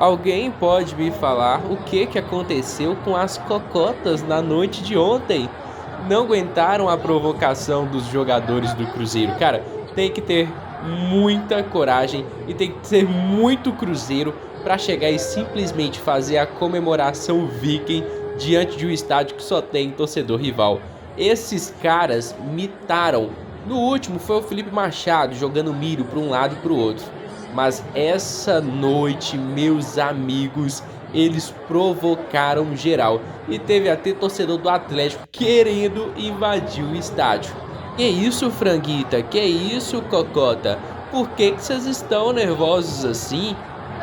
Alguém pode me falar o que aconteceu com as cocotas na noite de ontem? Não aguentaram a provocação dos jogadores do Cruzeiro. Cara, tem que ter muita coragem e tem que ser muito Cruzeiro para chegar e simplesmente fazer a comemoração Viking diante de um estádio que só tem torcedor rival. Esses caras mitaram. No último foi o Felipe Machado jogando milho para um lado e para o outro. Mas essa noite, meus amigos, eles provocaram geral. E teve até torcedor do Atlético querendo invadir o estádio. Que isso, franguita? Que isso, cocota? Por que vocês estão nervosos assim?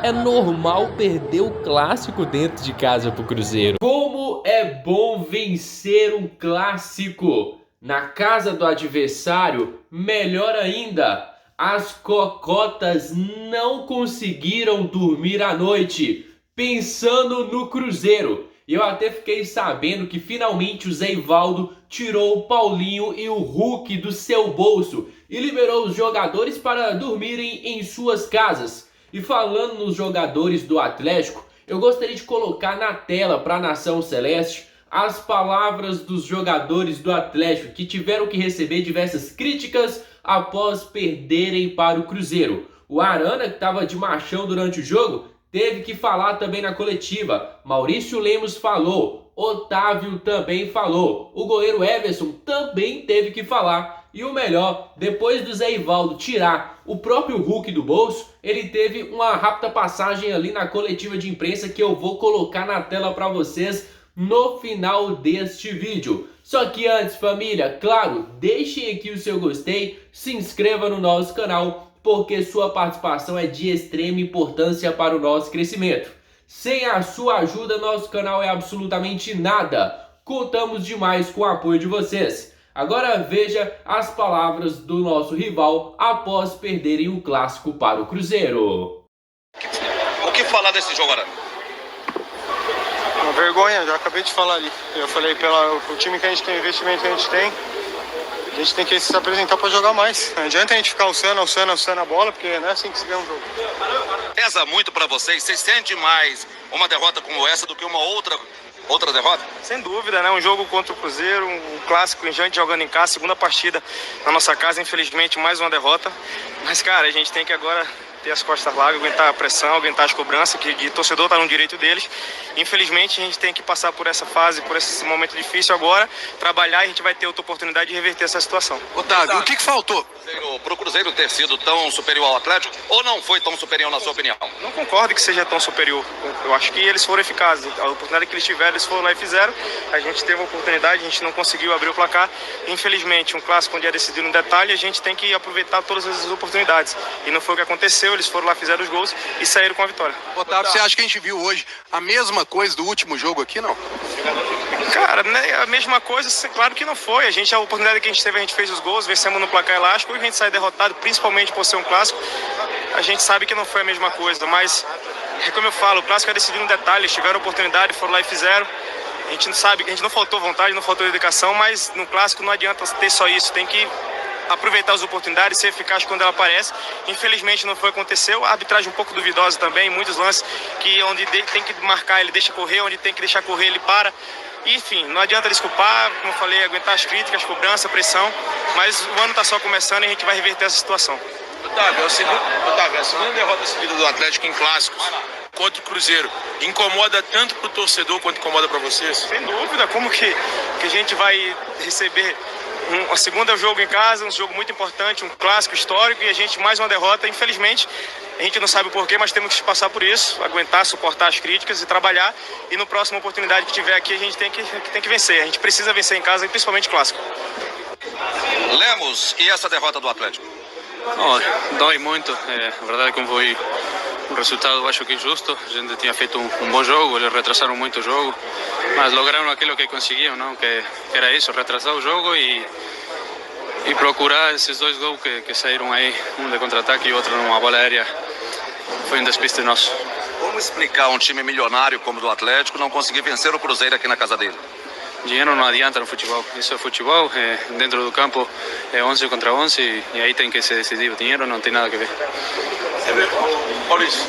É normal perder o clássico dentro de casa pro Cruzeiro. Como é bom vencer um clássico na casa do adversário, melhor ainda. As cocotas não conseguiram dormir à noite, pensando no Cruzeiro. Eu até fiquei sabendo que finalmente o Zé Ivaldo tirou o Paulinho e o Hulk do seu bolso e liberou os jogadores para dormirem em suas casas. E falando nos jogadores do Atlético, eu gostaria de colocar na tela para a Nação Celeste as palavras dos jogadores do Atlético que tiveram que receber diversas críticas após perderem para o Cruzeiro. O Arana, que estava de machão durante o jogo, teve que falar também na coletiva. Maurício Lemos falou, Otávio também falou, o goleiro Everson também teve que falar. E o melhor, depois do Zé Ivaldo tirar o próprio Hulk do bolso, ele teve uma rápida passagem ali na coletiva de imprensa que eu vou colocar na tela para vocês no final deste vídeo. Só que antes, família, claro, deixem aqui o seu gostei, se inscreva no nosso canal, porque sua participação é de extrema importância para o nosso crescimento. Sem a sua ajuda, nosso canal é absolutamente nada. Contamos demais com o apoio de vocês. Agora veja as palavras do nosso rival após perderem o clássico para o Cruzeiro. O que falar desse jogo, Arana? Uma vergonha, já acabei de falar ali. Eu falei pelo time que a gente tem, o investimento que a gente tem que se apresentar para jogar mais. Não adianta a gente ficar alçando a bola, porque não é assim que se ganha um jogo. Pesa muito para vocês? Vocês sentem mais uma derrota como essa do que uma outra derrota? Sem dúvida, né? Um jogo contra o Cruzeiro, um clássico, a gente jogando em casa, segunda partida na nossa casa, infelizmente mais uma derrota. Mas, cara, a gente tem que agora ter as costas largas, aguentar a pressão, aguentar as cobranças, que de torcedor está no direito deles. Infelizmente, a gente tem que passar por essa fase, por esse momento difícil agora, trabalhar e a gente vai ter outra oportunidade de reverter essa situação. Otávio, o que faltou para o Cruzeiro ter sido tão superior ao Atlético ou não foi tão superior na sua opinião? Não concordo que seja tão superior. Eu acho que eles foram eficazes. A oportunidade que eles tiveram, eles foram lá e fizeram. A gente teve a oportunidade, a gente não conseguiu abrir o placar. Infelizmente, um clássico onde é decidido no detalhe, a gente tem que aproveitar todas as oportunidades. E não foi o que aconteceu, eles foram lá, fizeram os gols e saíram com a vitória. Otávio, você acha que a gente viu hoje a mesma coisa do último jogo aqui, não? Cara, né, a mesma coisa, claro que não foi. A oportunidade que a gente teve, a gente fez os gols, vencemos no placar elástico e a gente sai derrotado, principalmente por ser um clássico. A gente sabe que não foi a mesma coisa, mas é como eu falo, o clássico é decidido no detalhe, eles tiveram oportunidade, foram lá e fizeram. A gente não sabe, a gente não faltou vontade, não faltou dedicação, mas no clássico não adianta ter só isso, tem que aproveitar as oportunidades, ser eficaz quando ela aparece. Infelizmente não foi o que aconteceu. A arbitragem um pouco duvidosa também, muitos lances que onde tem que marcar ele deixa correr, onde tem que deixar correr ele para. Enfim, não adianta desculpar, como eu falei, aguentar as críticas, cobrança, pressão, mas o ano está só começando e a gente vai reverter essa situação. Otávio, a segunda derrota seguida do Atlético em clássicos contra o Cruzeiro incomoda tanto para o torcedor quanto incomoda para vocês? Sem dúvida, como que a gente vai receber um segundo jogo em casa, um jogo muito importante, um clássico histórico, e a gente mais uma derrota, infelizmente. A gente não sabe o porquê, mas temos que passar por isso, aguentar, suportar as críticas e trabalhar. E na próxima oportunidade que tiver aqui, a gente tem que vencer. A gente precisa vencer em casa, e principalmente clássico. Lemos, e essa derrota do Atlético? Oh, dói muito. A verdade é que foi um resultado, acho que justo. A gente tinha feito um bom jogo, eles retrasaram muito o jogo, mas lograram aquilo que conseguiam, não? Que era isso, retrasar o jogo e procurar esses dois gols que saíram aí, um de contra-ataque e outro numa bola aérea. Foi um despiste nosso. Como explicar um time milionário como o do Atlético não conseguir vencer o Cruzeiro aqui na casa dele? Dinheiro não adianta no futebol, isso é futebol, dentro do campo é 11 contra 11 e aí tem que se decidir, o dinheiro não tem nada a ver. Maurício,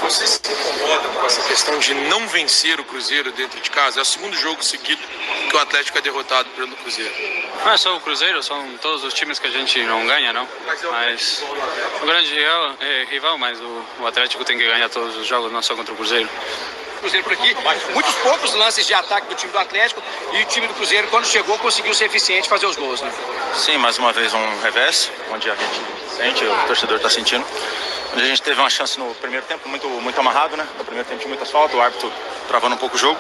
Você se incomoda com essa questão de não vencer o Cruzeiro dentro de casa? É o segundo jogo seguido que o Atlético é derrotado pelo Cruzeiro. Não é só o Cruzeiro, são todos os times que a gente não ganha, não. Mas o grande rival, mas o Atlético tem que ganhar todos os jogos, não só contra o Cruzeiro. Cruzeiro por aqui, muitos poucos lances de ataque do time do Atlético e o time do Cruzeiro, quando chegou, conseguiu ser eficiente e fazer os gols, né? Sim, mais uma vez um revés, onde a gente sente, o torcedor está sentindo. Onde a gente teve uma chance no primeiro tempo muito amarrado, né? No primeiro tempo de muitas faltas, o árbitro travando um pouco o jogo.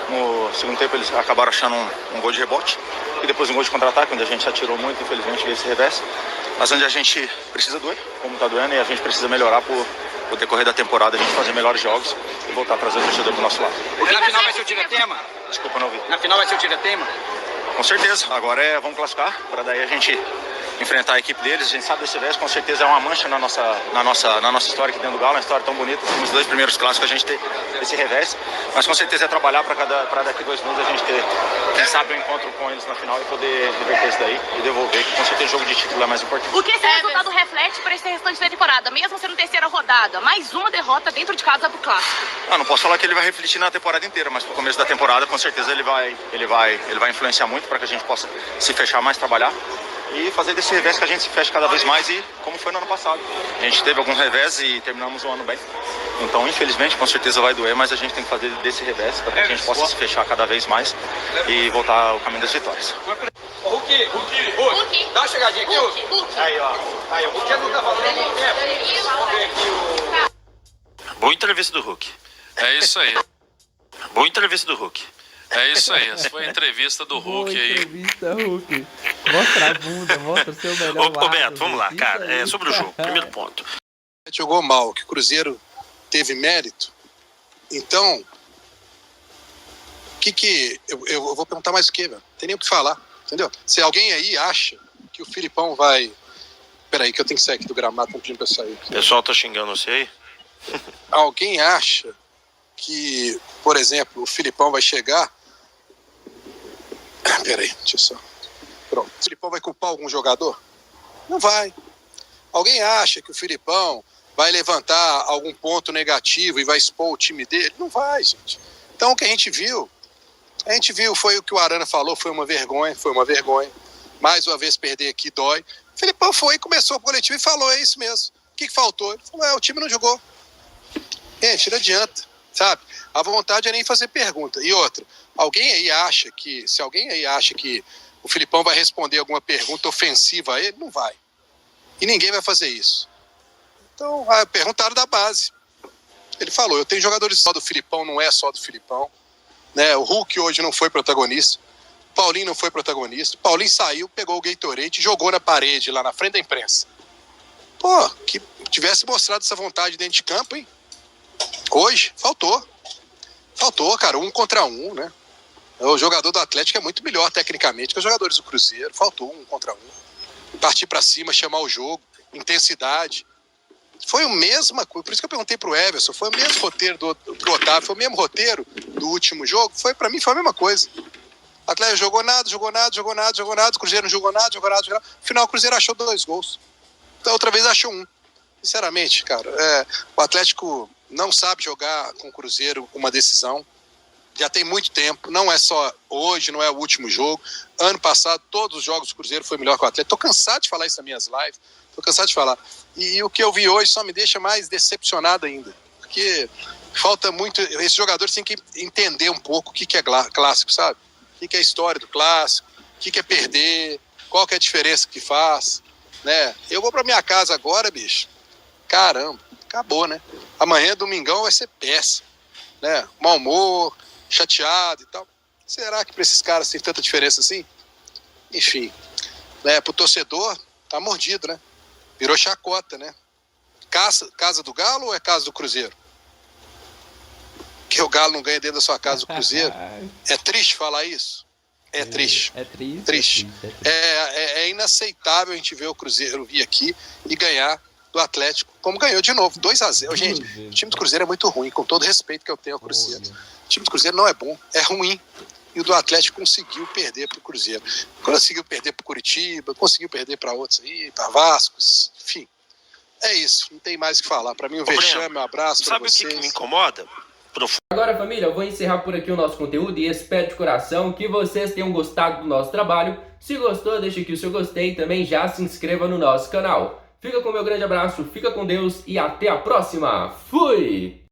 No segundo tempo eles acabaram achando um gol de rebote e depois um gol de contra-ataque, onde a gente atirou muito, infelizmente, veio esse revés. Mas onde a gente precisa doer, como está doendo, e a gente precisa melhorar por decorrer da temporada, a gente fazer melhores jogos e voltar a trazer o torcedor para o nosso lado. Na final vai ser o Tiratema? Desculpa, não ouvi. Na final vai ser o Tiratema? Com certeza, agora vamos classificar, para daí a gente enfrentar a equipe deles. A gente sabe desse revés, com certeza é uma mancha na nossa história aqui dentro do Galo, uma história tão bonita. Nos dois primeiros clássicos a gente ter esse revés, mas com certeza é trabalhar para daqui 2 meses a gente ter, quem sabe, um encontro com eles na final e poder reverter isso daí e devolver, que com certeza o jogo de título é mais importante. O que esse resultado reflete para esse restante da temporada, mesmo sendo terceira rodada, mais uma derrota dentro de casa pro clássico? Não posso falar que ele vai refletir na temporada inteira, mas pro começo da temporada com certeza ele vai influenciar muito para que a gente possa se fechar mais, trabalhar e fazer desse revés que a gente se feche cada vez mais, e como foi no ano passado. A gente teve algum revés e terminamos o ano bem. Então, infelizmente, com certeza vai doer, mas a gente tem que fazer desse revés para que a gente possa se fechar cada vez mais e voltar ao caminho das vitórias. Hulk, dá uma chegadinha aqui, Hulk. Aí, ó. Aí, o Hulk não tá falando há muito tempo. Boa entrevista do Hulk. É isso aí. Boa entrevista do Hulk. É isso aí. Essa foi a entrevista do Hulk. Boa aí. entrevista, Hulk. Mostra a bunda, mostra o seu melhor lado. Ô Beto, vamos lá, cara. Sobre o jogo, primeiro ponto. Jogou mal, que o Cruzeiro teve mérito. Então, eu vou perguntar mais o que, velho? Não tem nem o que falar, entendeu? Se alguém aí acha que o Filipão vai... Peraí, que eu tenho que sair aqui do gramado, estão pedindo pra eu sair. O pessoal tá xingando você aí? Alguém acha que, por exemplo, o Filipão vai chegar... Peraí, deixa eu só... Pronto. O Filipão vai culpar algum jogador? Não vai. Alguém acha que o Filipão vai levantar algum ponto negativo e vai expor o time dele? Não vai, gente. Então o que a gente viu, foi o que o Arana falou, foi uma vergonha. Mais uma vez perder aqui dói. O Filipão foi e começou o coletivo e falou, é isso mesmo. O que faltou? Ele falou, o time não jogou. Gente, não adianta, sabe? A vontade é nem fazer pergunta. E outra, se alguém aí acha que o Filipão vai responder alguma pergunta ofensiva a ele, não vai. E ninguém vai fazer isso. Então, perguntaram da base. Ele falou, eu tenho jogadores só do Filipão, não é só do Filipão. Né? O Hulk hoje não foi protagonista. O Paulinho não foi protagonista. O Paulinho saiu, pegou o Gatorade e jogou na parede, lá na frente da imprensa. Pô, que tivesse mostrado essa vontade dentro de campo, hein? Hoje, faltou. Faltou, cara, 1 contra 1, né? O jogador do Atlético é muito melhor tecnicamente que os jogadores do Cruzeiro. Faltou 1 contra 1. Partir pra cima, chamar o jogo, intensidade. Foi a mesma coisa, por isso que eu perguntei pro Everson, foi o mesmo roteiro pro Otávio, foi o mesmo roteiro do último jogo, pra mim foi a mesma coisa. O Atlético jogou nada, o Cruzeiro não jogou nada. No final o Cruzeiro achou 2 gols. Então outra vez achou 1. Sinceramente, cara, o Atlético não sabe jogar com o Cruzeiro uma decisão. Já tem muito tempo, não é só hoje, não é o último jogo. Ano passado, todos os jogos do Cruzeiro foi melhor que o Atlético. Tô cansado de falar isso nas minhas lives, E o que eu vi hoje só me deixa mais decepcionado ainda. Porque falta muito... Esses jogadores têm que entender um pouco o que é clássico, sabe? O que é a história do clássico, o que é perder, qual que é a diferença que faz, né? Eu vou pra minha casa agora, bicho. Caramba, acabou, né? Amanhã, domingão, vai ser péssimo, né? Mau humor, chateado e tal. Será que para esses caras tem tanta diferença assim? Enfim, né? Pro torcedor, tá mordido, né? Virou chacota, né? Casa do Galo ou é casa do Cruzeiro? Que o Galo não ganha dentro da sua casa do Cruzeiro. É triste falar isso? É triste. É triste. Triste. É inaceitável a gente ver o Cruzeiro vir aqui e ganhar do Atlético, como ganhou de novo, 2-0. Gente, o time do Cruzeiro é muito ruim, com todo respeito que eu tenho ao Cruzeiro. O time do Cruzeiro não é bom, é ruim. E o do Atlético conseguiu perder para o Cruzeiro. Conseguiu perder para o Curitiba, conseguiu perder para outros aí, para Vasco, enfim. É isso, não tem mais o que falar. Para mim, o vexame, um abraço para vocês. Sabe o que me incomoda? Agora, família, eu vou encerrar por aqui o nosso conteúdo e espero de coração que vocês tenham gostado do nosso trabalho. Se gostou, deixa aqui o seu gostei e também já se inscreva no nosso canal. Fica com o meu grande abraço, fica com Deus e até a próxima. Fui!